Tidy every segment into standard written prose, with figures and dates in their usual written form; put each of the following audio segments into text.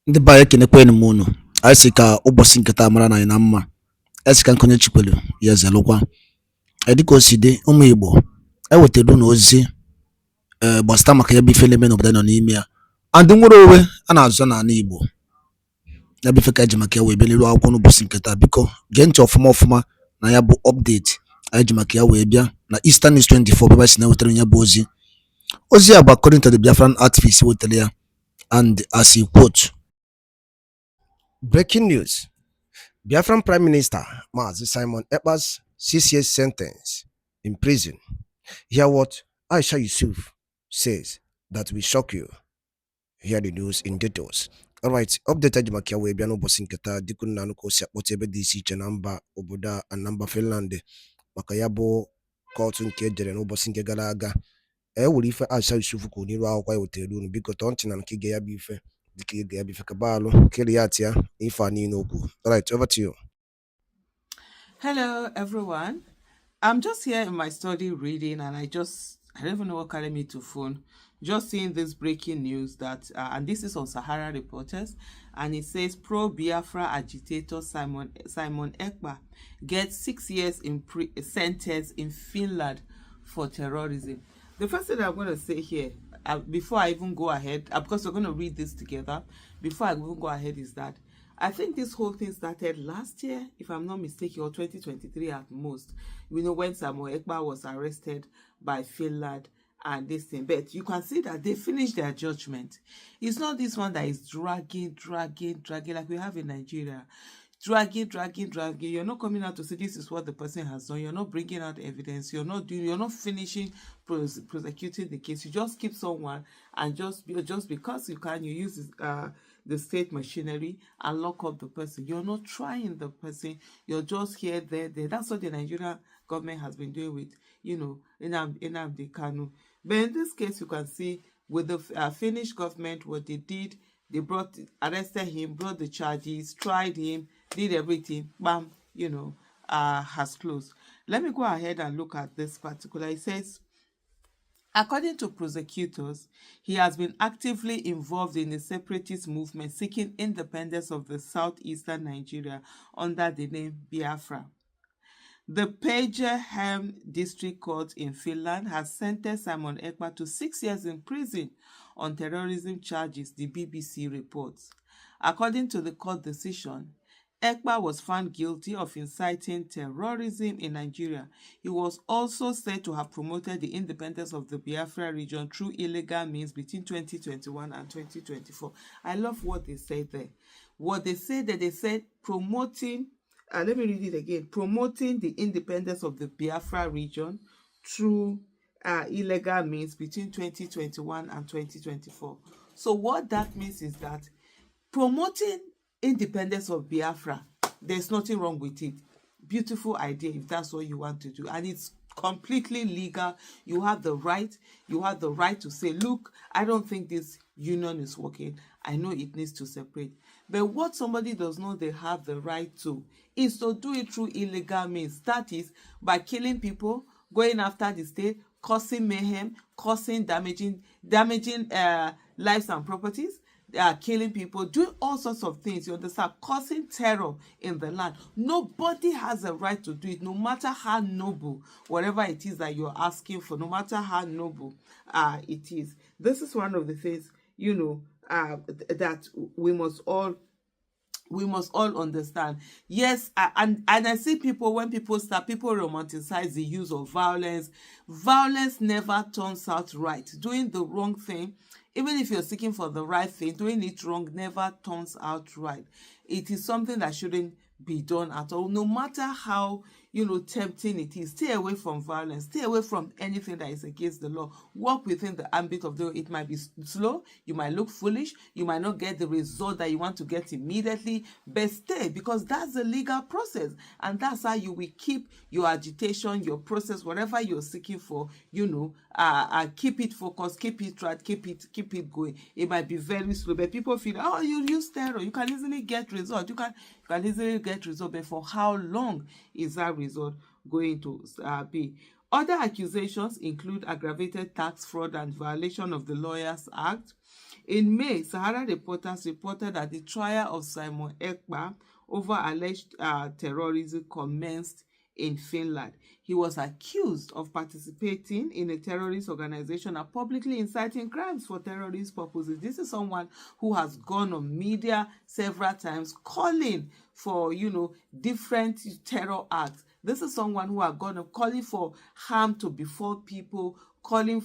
Ndị be anyị ekenekwanụ m unu. Anyị sị ka ụbọchị nke taa mara na anyị na mma. Anyị sị ka nkwenye chikwelu ya ezelụkwa. Dịka o si dị, ụmụ Igbo ewetara unu ozi gbasara maka ya bụ ife na-eme n'obodo anyị nọ n'ime ya. And nwere onwe a na-azụ n'ala Igbo. Ya bụ ife ka eji maka ya wee bịa n'iru akwụkwọ n'ụbọchị nke taa. Biko gee ntị ọfụma ọfụma na ya bụ update anyị ji maka ya wee bịa na Eastern News 24 ebe anyị si na-ewetara ya bụ ozi. Ozi a bụ according to the Biafran activist wetara ya, and as he quote, breaking news: Biafran Prime Minister Mazi Simon Ekpa's 6 years sentence in prison. Hear what Aisha Yesufu says that will shock you. Hear the news in details. Alright, updated makia we biano bosinketa dikun nanu ko siya potebe DC chanamba oboda and number Finland makayabo court nke jere no bosinke galaga wuri ife Aisha Yesufu ko ni ruwa kwa hotel nu biko tonti na nkige ya bife dikige ya bife kabalo kiriatia ifani noku. Alright, over to you. Hello, everyone. I'm just here in my study reading, and I don't even know what carried me to phone. Just seeing this breaking news that, and this is on Sahara Reporters, and it says pro-Biafra agitator Simon Ekpa gets 6 years in sentence in Finland for terrorism. The first thing I'm going to say here, before I even go ahead, because we're going to read this together, before I even go ahead, is that I think this whole thing started last year, if I'm not mistaken, or 2023 at most. We know when Samuel Ekpa was arrested by Finland and this thing. But you can see that they finished their judgment. It's not this one that is dragging like we have in Nigeria. Dragging. You're not coming out to say this is what the person has done. You're not bringing out evidence. You're not finishing prosecuting the case. You just keep someone and just because you can, you use the state machinery and lock up the person. You're not trying the person. You're just here, there. That's what the Nigerian government has been doing with, Nnamdi Kanu. But in this case, you can see with the Finnish government, what they did, they arrested him, brought the charges, tried him, did everything. Bam, has closed. Let me go ahead and look at this particular. It says, according to prosecutors, he has been actively involved in a separatist movement seeking independence of the southeastern Nigeria under the name Biafra. The Pagerhem District Court in Finland has sentenced Simon Ekpa to 6 years in prison on terrorism charges, the BBC reports. According to the court decision, Ekpa was found guilty of inciting terrorism in Nigeria. He was also said to have promoted the independence of the Biafra region through illegal means between 2021 and 2024. I love what they said there. What they said that they said promoting, let me read it again, promoting the independence of the Biafra region through illegal means between 2021 and 2024. So what that means is that promoting independence of Biafra, there's nothing wrong with it. Beautiful idea if that's what you want to do, and it's completely legal. You have the right to say, look, I don't think this union is working. I know it needs to separate. But what somebody does not they have the right to is to do it through illegal means. That is by killing people, going after the state, causing mayhem, damaging lives and properties, killing people, doing all sorts of things, you understand, causing terror in the land. Nobody has a right to do it, no matter how noble, whatever it is that you're asking for, no matter how noble it is. This is one of the things, that we must all understand. Yes, and I see when people romanticize the use of violence. Violence never turns out right. Doing the wrong thing, even if you're seeking for the right thing, doing it wrong never turns out right. It is something that shouldn't be done at all, no matter how tempting it is. Stay away from violence, stay away from anything that is against the law. Work within the ambit of the law. It might be slow, you might look foolish, you might not get the result that you want to get immediately, but stay, because that's the legal process, and that's how you will keep your agitation, your process, whatever you're seeking for, keep it focused, keep it right, keep it going. It might be very slow, but people feel, oh, you use terror, you can easily get result, you can easily get result, but for how long is that result going to be? Other accusations include aggravated tax fraud and violation of the Lawyers Act, In May, Sahara reporters reported that the trial of Simon Ekpa over alleged terrorism commenced in Finland. He was accused of participating in a terrorist organization and publicly inciting crimes for terrorist purposes. This is someone who has gone on media several times calling for, different terror acts. This is someone who has gone on calling for harm to befall people, calling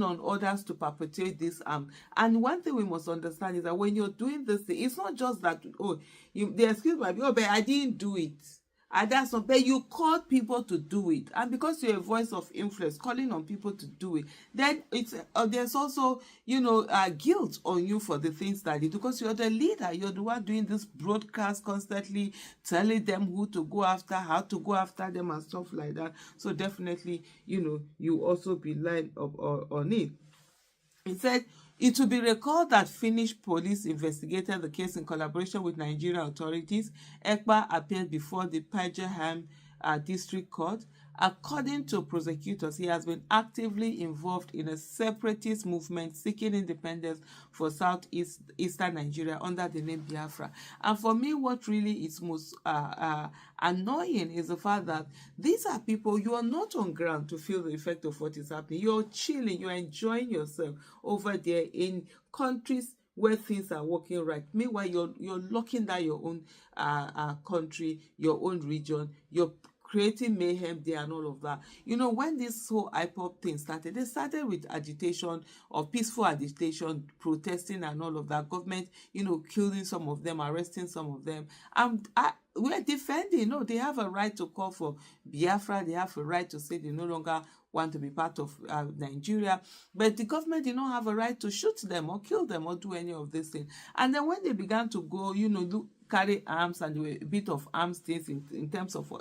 on others to perpetrate this harm. And one thing we must understand is that when you're doing this thing, it's not just that, the excuse might be, but I didn't do it. And that's not, but you called people to do it, and because you're a voice of influence calling on people to do it, then it's there's also guilt on you for the things that you do, because you're the leader, you're the one doing this broadcast, constantly telling them who to go after, how to go after them and stuff like that. So definitely you also be lined up on it. He said it will be recalled that Finnish police investigated the case in collaboration with Nigerian authorities. Ekpa appeared before the Pagerham District Court. According to prosecutors, he has been actively involved in a separatist movement seeking independence for southeastern Nigeria under the name Biafra. And for me, what really is most annoying is the fact that these are people, you are not on ground to feel the effect of what is happening. You're chilling, you're enjoying yourself over there in countries where things are working right. Meanwhile, you're locking down your own country, your own region, you're creating mayhem there and all of that. When this whole IPOP thing started, they started with agitation or peaceful agitation, protesting and all of that. Government, killing some of them, arresting some of them. And we're defending. No, they have a right to call for Biafra. They have a right to say they no longer want to be part of Nigeria. But the government did not have a right to shoot them or kill them or do any of these things. And then when they began to go, carry arms, and there were a bit of arms things in terms of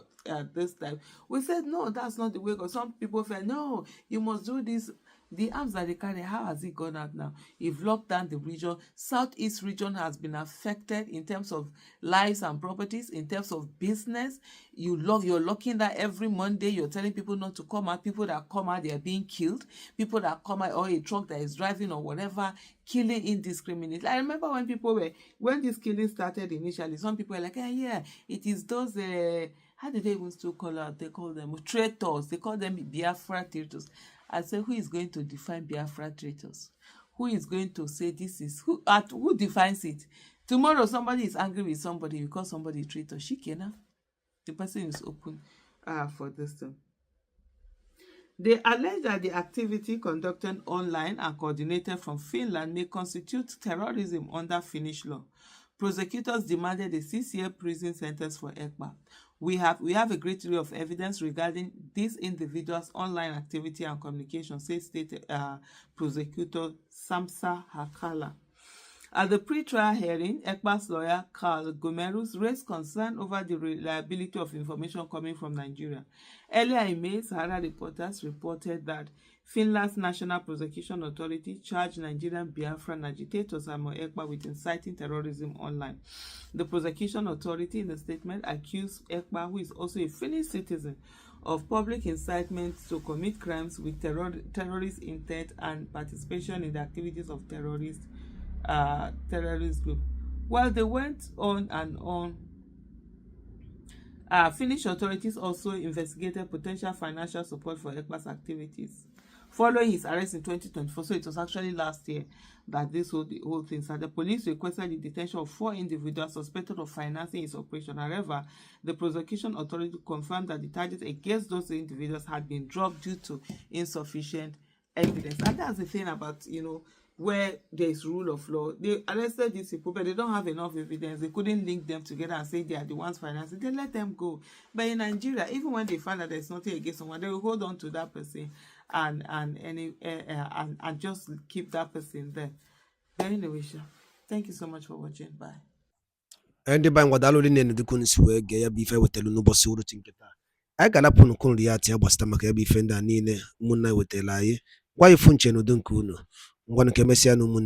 this time, we said no, that's not the way. Because some people felt no, you must do this. The arms that they carry, how has it gone out now? You've locked down the region. Southeast region has been affected in terms of lives and properties, in terms of business. You're locking that every Monday. You're telling people not to come out. People that come out, they are being killed. People that come out, or a truck that is driving or whatever, killing indiscriminately. I remember when this killing started initially, some people were like, yeah, it is those how do they even still call out? They call them traitors. They call them Biafra traitors. I say, who is going to define Biafra traitors? Who is going to say this is who defines it? Tomorrow somebody is angry with somebody because somebody is traitor. Shikena. The person is open for this thing. They allege that the activity conducted online and coordinated from Finland may constitute terrorism under Finnish law. Prosecutors demanded a 6-year prison sentence for Ekpa. We have a great deal of evidence regarding these individuals' online activity and communication, says State Prosecutor Samsa Hakala. At the pre-trial hearing, Ekpa's lawyer Carl Gomerus raised concern over the reliability of information coming from Nigeria. Earlier in May, Sahara reporters reported that Finland's National Prosecution Authority charged Nigerian Biafran agitator Simon Ekpa with inciting terrorism online. The prosecution authority, in a statement, accused Ekpa, who is also a Finnish citizen, of public incitement to commit crimes with terrorist intent and participation in the activities of terrorist group. While they went on and on, Finnish authorities also investigated potential financial support for Ekpa's activities following his arrest in 2024. So it was actually last year that the whole thing started. The police requested the detention of 4 individuals suspected of financing his operation. However, the prosecution authority confirmed that the charges against those individuals had been dropped due to insufficient evidence. And that's the thing about, where there is rule of law. They arrested these people, but they don't have enough evidence. They couldn't link them together and say they are the ones financing. They let them go. But in Nigeria, even when they find that there's nothing against someone, they will hold on to that person and just keep that person there. But anyway, thank you so much for watching. Bye. Ndị ba ngwadalụ dị na-enedukwu nsi wee gee ya bụ ife wetelu n'ụbọchị uruchi nke taa. Anyị ga-anapụ nnukwu nri ya tia gbasịta maka ya bụ ife ndị a niile ụmụnna wetara anyị. Gwa ifu nche n'udo nke unu. Ngwanụ ka emesịa na ụmụnne.